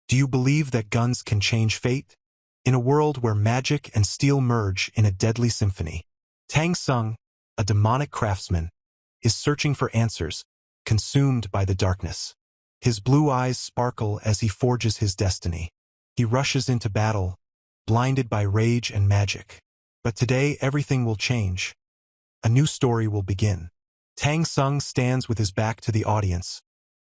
Do you believe that guns can change fate? In a world where magic and steel merge in a deadly symphony, Tang Sung, a demonic craftsman, is searching for answers, consumed by the darkness. His blue eyes sparkle as he forges his destiny. He rushes into battle, blinded by rage and magic. But today everything will change. A new story will begin. Tang Sung stands with his back to the audience,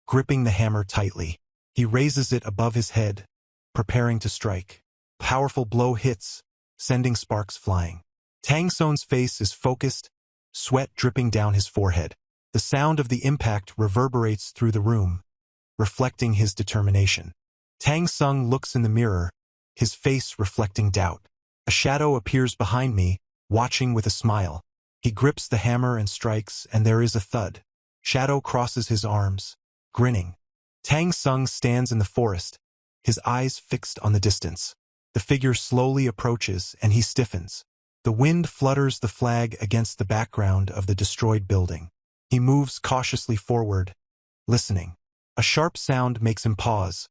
gripping the hammer tightly. He raises it above his head, preparing to strike. Powerful blow hits, sending sparks flying. Tang Sung's face is focused, sweat dripping down his forehead. The sound of the impact reverberates through the room, reflecting his determination. Tang Sung looks in the mirror, his face reflecting doubt. A shadow appears behind me, watching with a smile. He grips the hammer and strikes, and there is a thud. Shadow crosses his arms, grinning. Tang Sung stands in the forest, his eyes fixed on the distance. The figure slowly approaches, and he stiffens. The wind flutters the flag against the background of the destroyed building. He moves cautiously forward, listening. A sharp sound makes him pause,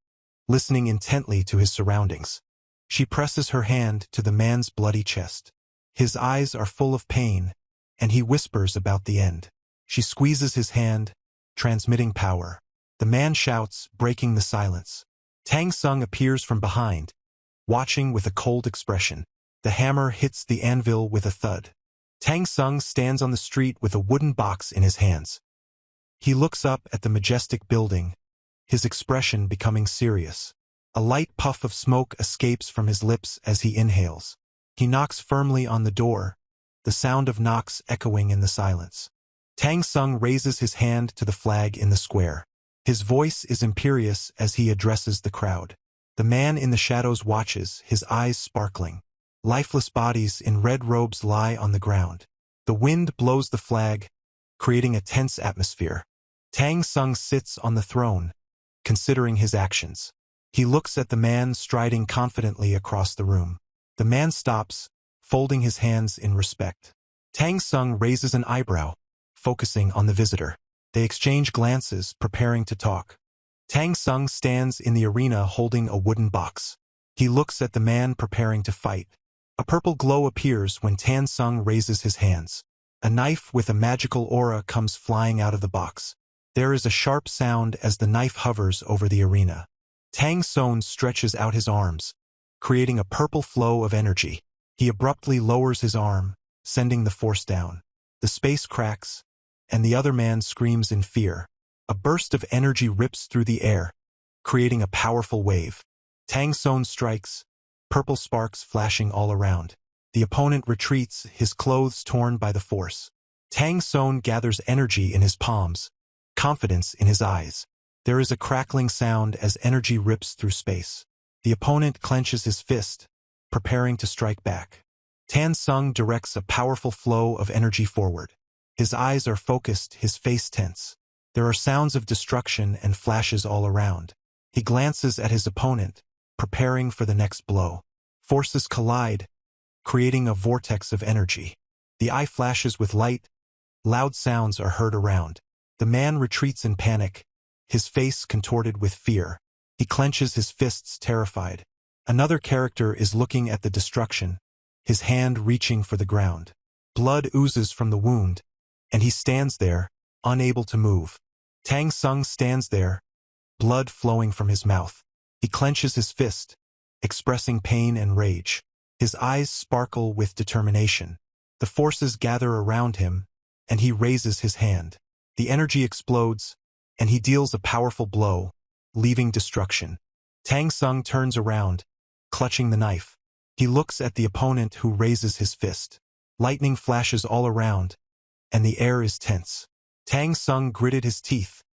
listening intently to his surroundings. She presses her hand to the man's bloody chest. His eyes are full of pain, and he whispers about the end. She squeezes his hand, transmitting power. The man shouts, breaking the silence. Tang Sung appears from behind, watching with a cold expression. The hammer hits the anvil with a thud. Tang Sung stands on the street with a wooden box in his hands. He looks up at the majestic building, his expression becoming serious. A light puff of smoke escapes from his lips as he inhales. He knocks firmly on the door, the sound of knocks echoing in the silence. Tang Sung raises his hand to the flag in the square. His voice is imperious as he addresses the crowd. The man in the shadows watches, his eyes sparkling. Lifeless bodies in red robes lie on the ground. The wind blows the flag, creating a tense atmosphere. Tang Sung sits on the throne, considering his actions. He looks at the man striding confidently across the room. The man stops, folding his hands in respect. Tang Sung raises an eyebrow, focusing on the visitor. They exchange glances, preparing to talk. Tang Sung stands in the arena holding a wooden box. He looks at the man preparing to fight. A purple glow appears when Tang Sung raises his hands. A knife with a magical aura comes flying out of the box. There is a sharp sound as the knife hovers over the arena. Tang Sung stretches out his arms, creating a purple flow of energy. He abruptly lowers his arm, sending the force down. The space cracks, and the other man screams in fear. A burst of energy rips through the air, creating a powerful wave. Tang Sung strikes, purple sparks flashing all around. The opponent retreats, his clothes torn by the force. Tang Sung gathers energy in his palms, confidence in his eyes. There is a crackling sound as energy rips through space. The opponent clenches his fist, preparing to strike back. Tang Sung directs a powerful flow of energy forward. His eyes are focused, his face tense. There are sounds of destruction and flashes all around. He glances at his opponent, preparing for the next blow. Forces collide, creating a vortex of energy. The eye flashes with light. Loud sounds are heard around. The man retreats in panic, his face contorted with fear. He clenches his fists, terrified. Another character is looking at the destruction, his hand reaching for the ground. Blood oozes from the wound, and he stands there, unable to move. Tang Sung stands there, blood flowing from his mouth. He clenches his fist, expressing pain and rage. His eyes sparkle with determination. The forces gather around him, and he raises his hand. The energy explodes, and he deals a powerful blow, leaving destruction. Tang Sung turns around, clutching the knife. He looks at the opponent who raises his fist. Lightning flashes all around, and the air is tense. Tang Sung gritted his teeth,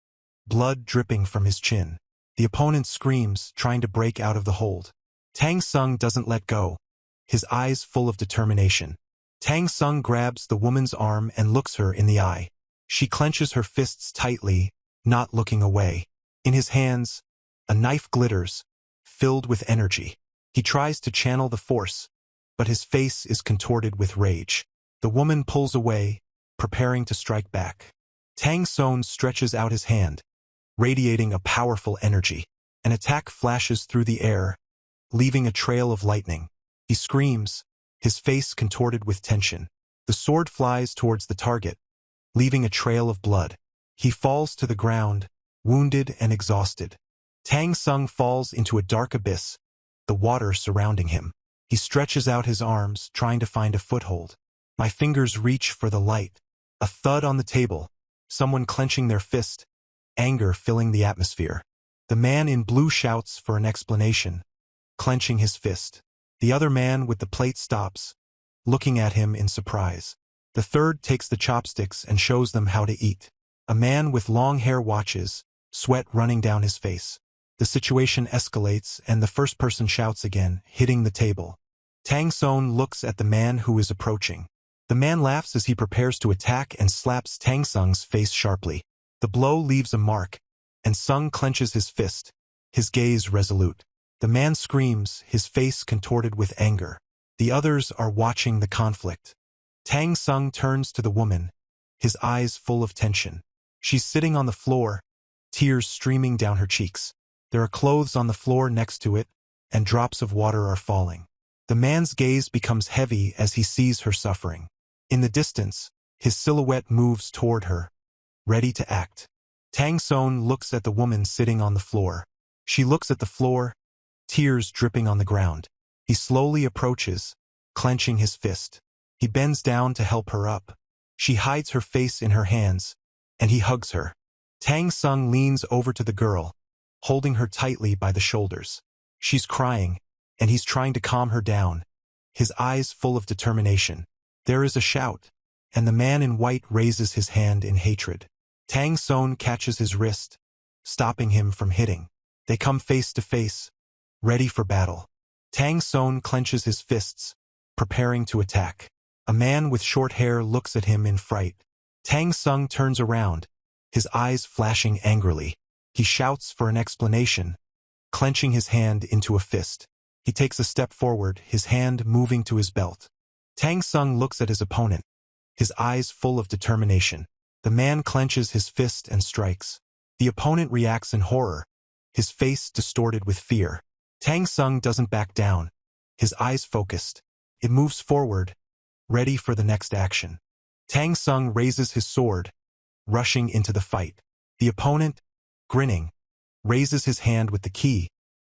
blood dripping from his chin. The opponent screams, trying to break out of the hold. Tang Sung doesn't let go, his eyes full of determination. Tang Sung grabs the woman's arm and looks her in the eye. She clenches her fists tightly, not looking away. In his hands, a knife glitters, filled with energy. He tries to channel the force, but his face is contorted with rage. The woman pulls away, preparing to strike back. Tang Sung stretches out his hand, radiating a powerful energy. An attack flashes through the air, leaving a trail of lightning. He screams, his face contorted with tension. The sword flies towards the target, leaving a trail of blood. He falls to the ground, wounded and exhausted. Tang Sung falls into a dark abyss, the water surrounding him. He stretches out his arms, trying to find a foothold. My fingers reach for the light. A thud on the table, someone clenching their fist, anger filling the atmosphere. The man in blue shouts for an explanation, clenching his fist. The other man with the plate stops, looking at him in surprise. The third takes the chopsticks and shows them how to eat. A man with long hair watches, sweat running down his face. The situation escalates and the first person shouts again, hitting the table. Tang Sung looks at the man who is approaching. The man laughs as he prepares to attack and slaps Tang Sung's face sharply. The blow leaves a mark, and Sung clenches his fist, his gaze resolute. The man screams, his face contorted with anger. The others are watching the conflict. Tang Sung turns to the woman, his eyes full of tension. She's sitting on the floor, tears streaming down her cheeks. There are clothes on the floor next to it, and drops of water are falling. The man's gaze becomes heavy as he sees her suffering. In the distance, his silhouette moves toward her, ready to act. Tang Sung looks at the woman sitting on the floor. She looks at the floor, tears dripping on the ground. He slowly approaches, clenching his fist. He bends down to help her up. She hides her face in her hands, and he hugs her. Tang Sung leans over to the girl, holding her tightly by the shoulders. She's crying, and he's trying to calm her down, his eyes full of determination. There is a shout, and the man in white raises his hand in hatred. Tang Sung catches his wrist, stopping him from hitting. They come face to face, ready for battle. Tang Sung clenches his fists, preparing to attack. A man with short hair looks at him in fright. Tang Sung turns around, his eyes flashing angrily. He shouts for an explanation, clenching his hand into a fist. He takes a step forward, his hand moving to his belt. Tang Sung looks at his opponent, his eyes full of determination. The man clenches his fist and strikes. The opponent reacts in horror, his face distorted with fear. Tang Sung doesn't back down, his eyes focused. It moves forward, ready for the next action. Tang Sung raises his sword, rushing into the fight. The opponent, grinning, raises his hand with the key,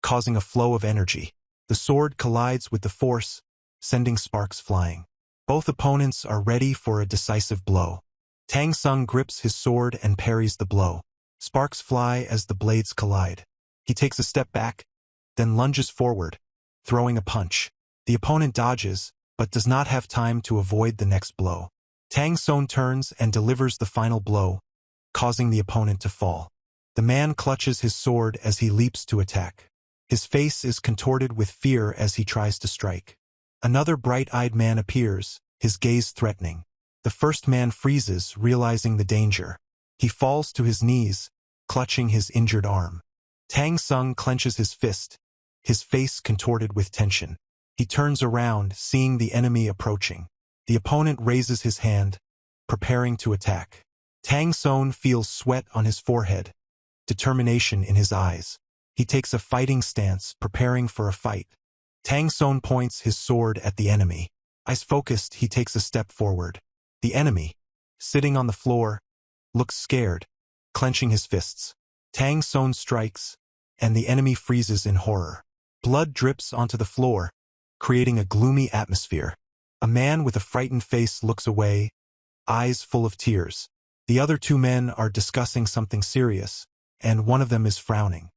causing a flow of energy. The sword collides with the force, sending sparks flying. Both opponents are ready for a decisive blow. Tang Sung grips his sword and parries the blow. Sparks fly as the blades collide. He takes a step back, then lunges forward, throwing a punch. The opponent dodges, but does not have time to avoid the next blow. Tang Sung turns and delivers the final blow, causing the opponent to fall. The man clutches his sword as he leaps to attack. His face is contorted with fear as he tries to strike. Another bright-eyed man appears, his gaze threatening. The first man freezes, realizing the danger. He falls to his knees, clutching his injured arm. Tang Sung clenches his fist, his face contorted with tension. He turns around, seeing the enemy approaching. The opponent raises his hand, preparing to attack. Tang Sung feels sweat on his forehead, determination in his eyes. He takes a fighting stance, preparing for a fight. Tang Sung points his sword at the enemy. Eyes focused, he takes a step forward. The enemy, sitting on the floor, looks scared, clenching his fists. Tang Sung strikes, and the enemy freezes in horror. Blood drips onto the floor, creating a gloomy atmosphere. A man with a frightened face looks away, eyes full of tears. The other two men are discussing something serious, and one of them is frowning.